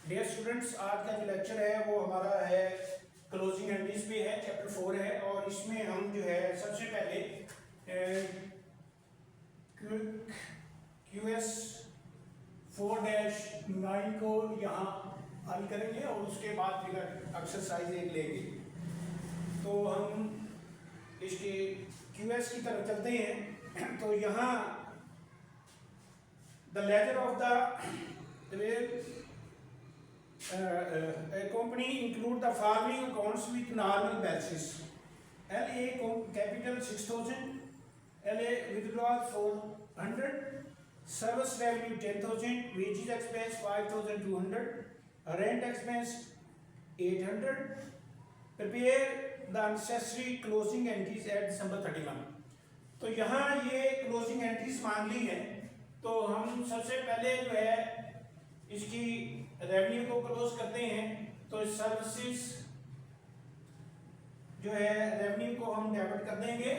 Dear students, आज का जो लेक्चर है वो हमारा है क्लोजिंग एंट्रीज पे है, चैप्टर 4 है। और इसमें हम जो है सबसे पहले QS 4-9 को यहाँ हल करेंगे और उसके बाद फिर एक्सरसाइज एक लेंगे। तो हम इसके QS की तरफ चलते हैं। तो यहाँ the laser of the company include the following accounts with normal balances: LA capital 6,000, LA withdrawal 400, service revenue 10,000, wages expense 5,200, rent expense 800. Prepare the necessary closing entries at December 31. तो यहाँ ये क्लोजिंग एंट्रीज मांग ली है। तो हम सबसे पहले जो है इसकी रेवेन्यू को क्लोज करते हैं। तो सर्विसेज जो है रेवेन्यू को हम डेबिट कर देंगे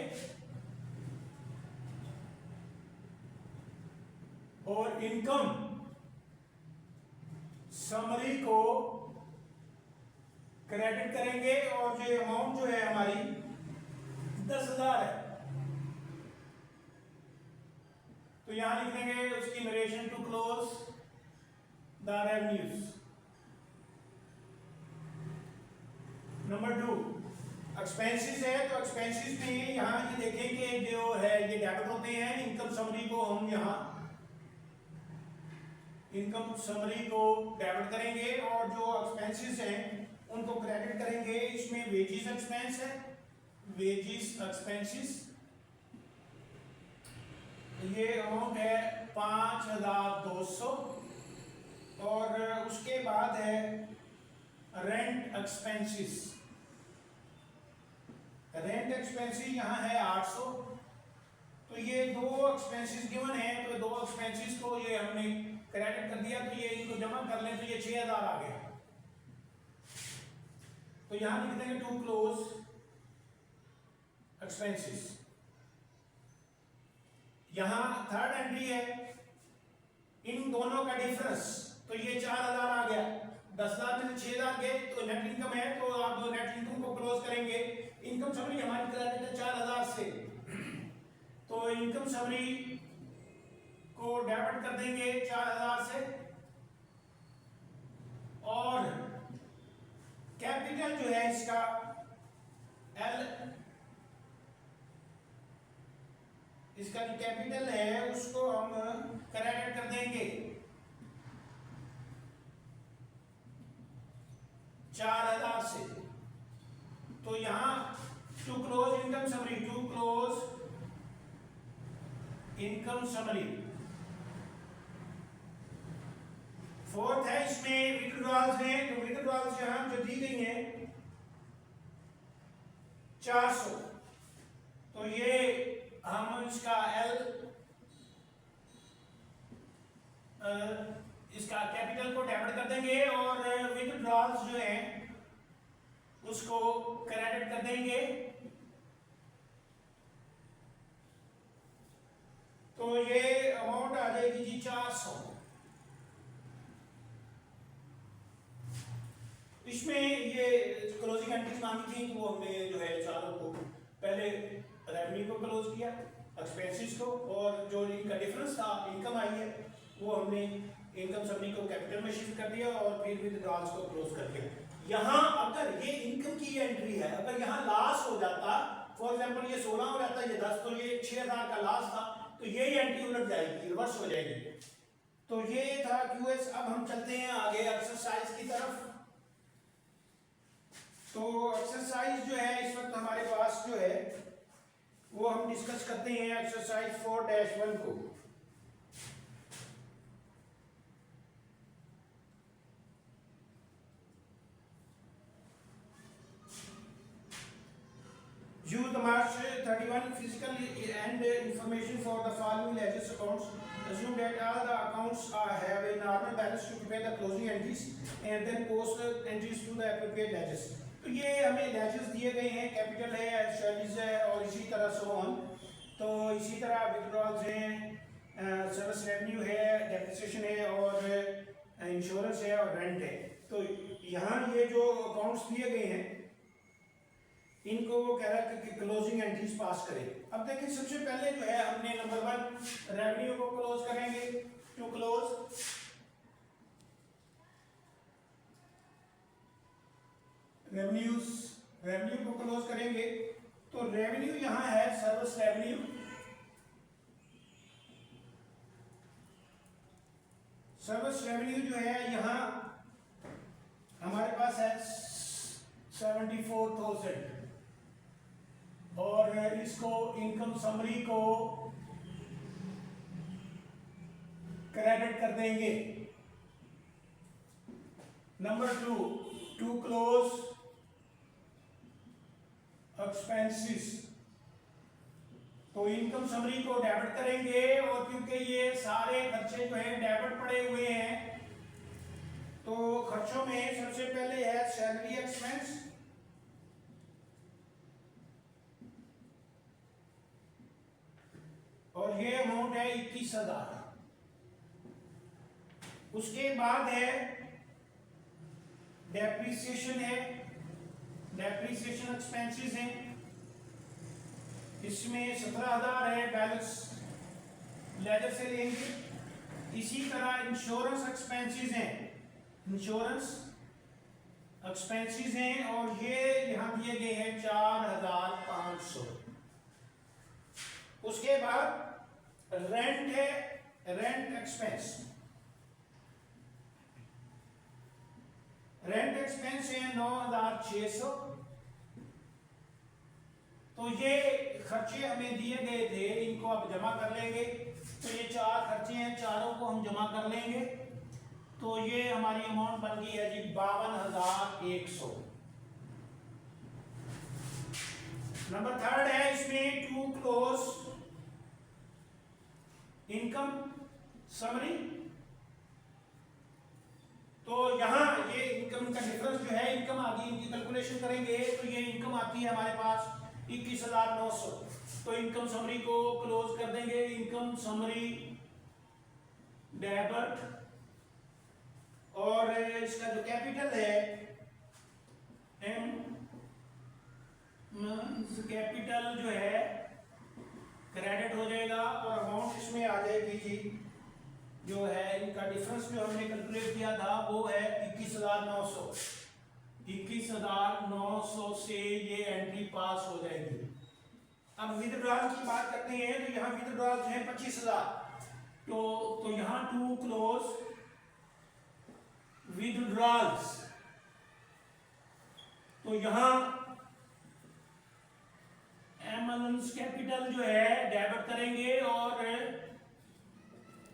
और इनकम समरी को क्रेडिट करेंगे। और जो अमाउंट जो है हमारी 10,000 है, तो यहां लिख देंगे उसकी narration to close the revenues. Number 2 expenses है। तो एक्सपेंसेस में यहां ये देखेंगे जो है ये डेबिट होते हैं। इनकम समरी को हम यहां इनकम समरी को डेबिट करेंगे और जो एक्सपेंसेस हैं उनको क्रेडिट करेंगे। इसमें वेजेस एक्सपेंस है, वेजेस एक्सपेंसेस ये अमाउंट है 5,200। और उसके बाद है रेंट एक्सपेंसेस। रेंट एक्सपेंसेस यहाँ है 800। तो ये दो एक्सपेंसेस गिवन है, तो दो एक्सपेंसेस को ये हमने क्रेडिट कर दिया। तो ये इनको जमा कर लें तो ये 6,000 आ गया। तो यहाँ लिख देंगे टू क्लोज एक्सपेंसेस। यहाँ थर्ड एंट्री है इन दोनों का डिफरेंस। तो ये 4,000 आ गया, 10,000 में 6,000 गए तो नेट इनकम है। तो आप दो नेट इनकम को क्लोज करेंगे। इनकम समरी हमारी क्रेडिट है 4,000 से, तो इनकम समरी को डेबिट कर देंगे 4,000 से। और कैपिटल जो है इसका L, इसका जो कैपिटल है उसको हम क्रेडिट कर देंगे 4,000 से। तो यहां to close income summary, to close income summary. Fourth है इसमें विथड्रॉल्स हैं। तो विथड्रॉल्स यहां जो दी गई हैं 400। तो ये हम इसका L इसका कैपिटल को डेबिट कर देंगे और विथड्रॉल्स जो है उसको क्रेडिट कर देंगे। तो ये अमाउंट आ जाएगी जी 400। इसमें ये क्लोजिंग एंट्रीज मांगी थी, वो हमने जो है चारों को पहले रेवेन्यू को क्लोज किया, एक्सपेंसेस को, और जो इनका डिफरेंस था इनकम आई है वो हमने इनकम समरी को कैपिटल में शिफ्ट कर दिया और फिर विथड्रॉल्स को क्लोज कर दिया। यहाँ अगर ये इनकम की एंट्री है, अगर यहाँ लॉस हो जाता, फॉर एग्जांपल ये 16 हो जाता, ये 10, तो ये 6,000 का लॉस था, तो ये एंट्री उलट जाएगी, रिवर्स हो जाएगी। तो ये था QS। अब हम चलते हैं आगे एक्सरसाइज की तरफ। तो एक्सरसाइज जो है इस वक्त हमारे पास जो है वो हम डिस्कस करते हैं एक्सरसाइज 4-1 को। Use the March 31 physical and information for the following ledgers accounts. Assume that all the accounts have a normal balance to prepare the closing entries and then post the entries to the appropriate ledgers. तो ये हमें ledgers दिए गए हैं, capital है, service है और इसी तरह सो ऑन। तो इसी तरह विथड्रॉल्स हैं, सर्विस अकाउंट्स दिए गए हैं, इनको वो कह रहा है कि क्लोजिंग एंट्रीज पास करें। अब देखिए सबसे पहले जो है हमने नंबर 1 रेवेन्यू को क्लोज करेंगे। टू क्लोज रेवेन्यू को क्लोज करेंगे तो रेवेन्यू यहां है सर्विस रेवेन्यू, सर्विस रेवेन्यू जो है यहां हमारे पास है 74,000 और इसको इनकम समरी को क्रेडिट कर देंगे। नंबर 2 टू क्लोज एक्सपेंसेस, तो इनकम समरी को डेबिट करेंगे और क्योंकि ये सारे खर्चे जो है डेबिट पड़े हुए हैं तो खर्चों में सबसे पहले है सैलरी एक्सपेंस, और ये अमाउंट है 21,000। उसके बाद है डेप्रिसिएशन है, डेप्रिसिएशन एक्सपेंसेस हैं, इसमें 17,000 है, बैलेंस लेजर से लेंगे। इसी तरह इंश्योरेंस एक्सपेंसेस हैं, इंश्योरेंस एक्सपेंसेस हैं और ये यहां दिए गए हैं 4,500। उसके बाद रेंट है, रेंट एक्सपेंस, रेंट एक्सपेंस है 9,600। तो ये खर्चे हमें दिए गए थे, इनको आप जमा कर लेंगे। तो ये 4 खर्चे हैं, चारों को हम जमा कर लेंगे तो ये हमारी अमाउंट बन गई है जी 52,100। नंबर 3 है इसमें टू क्लोज इनकम समरी, तो यहां ये इनकम का डिफरेंस जो है, इनकम आ गई, इनकी कैलकुलेशन करेंगे तो ये इनकम आती है हमारे पास 21,900। तो इनकम समरी को क्लोज कर देंगे। इनकम समरी डेबिट और इसका जो कैपिटल है कैपिटल जो है क्रेडिट हो जाएगा और अमाउंट इसमें आ जाएगी जी, जो है इनका डिफरेंस जो हमने कैलकुलेट किया था वो है 21,900। 21,900 से ये एंट्री पास हो जाएगी। अब विथड्रॉल की बात करते हैं तो यहाँ विथड्रॉल जो है 25,000, तो यहाँ टू क्लोज विथड्रॉल्स, तो यहाँ एमएनएस कैपिटल जो है डेबिट करेंगे और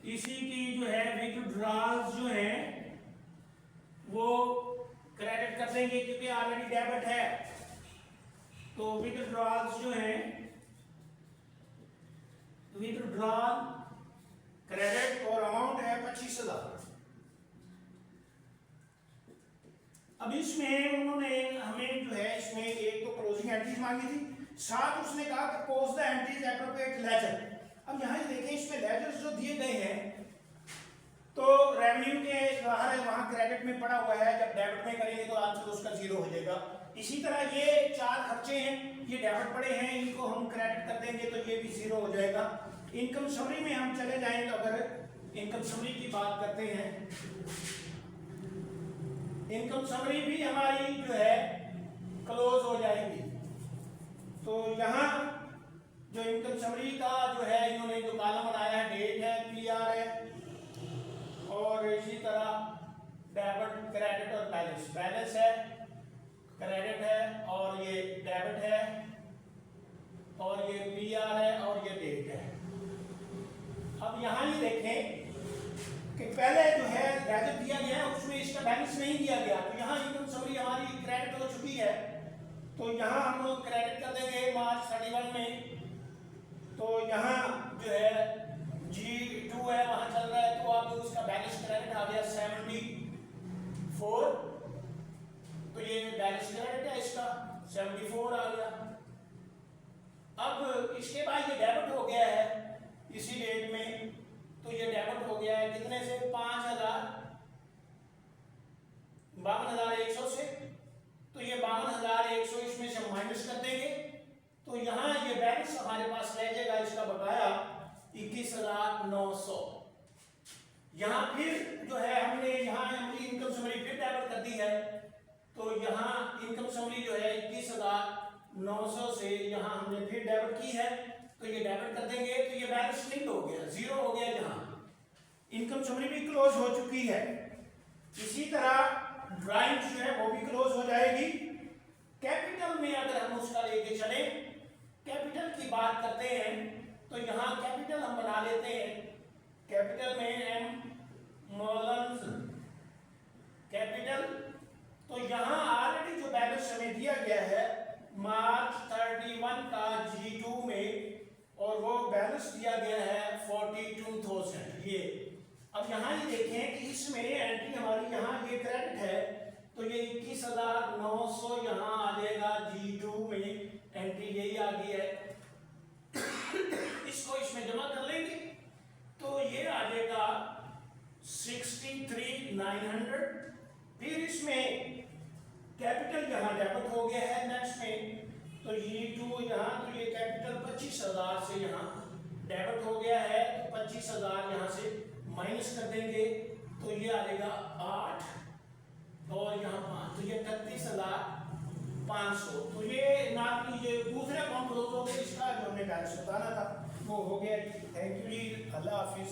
इसी की जो है विथड्रॉल्स जो है वो क्रेडिट कर देंगे क्योंकि ऑलरेडी डेबिट है। तो विथड्रॉल्स जो है विथड्रॉल क्रेडिट और अमाउंट है 25,000। अब इसमें उन्होंने हमें जो है इसमें एक तो क्लोजिंग एंट्रीज मांगी थी, साथ उसने कहा कि post the entries appropriate ledger. अब यहाँ देखें इसमें लेजर्स जो दिए गए हैं तो रेवेन्यू के बाहर है, वहां क्रेडिट में पड़ा हुआ है, जब डेबिट में करेंगे तो आंसर उसका 0 हो जाएगा। इसी तरह ये 4 खर्चे हैं, ये डेबिट पड़े हैं, इनको हम क्रेडिट कर देंगे तो ये भी 0 हो जाएगा। इनकम समरी में हम चले जाएंगे, अगर इनकम समरी की बात करते हैं, इनकम समरी भी हमारी जो है क्लोज हो जाएगी। तो यहाँ जो इनकम समरी का जो है इन्होंने जो कॉलम बनाया है, डेट है, पीआर है और इसी तरह डेबिट क्रेडिट और बैलेंस, बैलेंस है, क्रेडिट है और ये डेबिट है और ये पीआर है और ये डेट है। अब यहाँ ये देखें कि पहले जो है लेजर दिया गया है उसमें इसका बैलेंस नहीं दिया गया, तो यहाँ इनकम समरी हमारी क्रेडिट हो चुकी है तो यहाँ हम लोग क्रेडिट कर देंगे मार्च 31 में। तो यहाँ जो है G2 है वहां चल रहा है तो आप उसका बैलेंस क्रेडिट आ गया 74, तो ये बैलेंस क्रेडिट है इसका 74 आ गया। अब इसके बाद ये डेबिट हो गया है इसी डेट में, तो ये डेबिट हो गया है कितने से 52,100 से, यहाँ ये बैलेंस हमारे पास रह जाएगा इसका बकाया 21,900। यहाँ फिर जो है हमने यहाँ हमारी इनकम समरी फिर डेबिट कर दी है, तो यहाँ इनकम समरी जो है 21,900 से यहाँ हमने फिर डेबिट की है, तो ये डेबिट कर देंगे तो ये बैलेंस नील हो गया, जीरो हो गया। यहाँ इनकम समरी भी क्लोज हो चुकी है। इसी तरह ड्राइंग जो है वो भी क्लोज हो जाएगी। कैपिटल में अगर हम उसका लेके चले, कैपिटल की बात करते हैं तो यहाँ कैपिटल हम बना लेते हैं। कैपिटल में एम मॉलन्स कैपिटल, तो यहाँ ऑलरेडी जो बैलेंस हमें दिया गया है मार्च 31 का G2 में, और वो बैलेंस दिया गया है 42,000। ये अब यहाँ ये देखें कि इसमें एंट्री हमारी यहाँ ये क्रेडिट है, तो ये 21,900 यहाँ आ जाएगा G2 में, एंट्री यही आ गई है। इसको इसमें जमा कर लेंगे तो ये आ जाएगा 63,900। फिर इसमें कैपिटल यहाँ डेबिट हो गया है नेक्स्ट में, तो G2 यहाँ, तो ये कैपिटल 25,000 से यहाँ डेबिट हो गया है, तो 25,000 यहाँ से माइनस कर देंगे, तो ये आ जाएगा 8 और यहाँ 5, तो ये 31,500। तो ये नाम ये दूसरे अकाउंट क्लोज हो गए, इसका जो हमने बैलेंस बताना था वो हो गया। थैंक यू जी, अल्लाह हाफिज।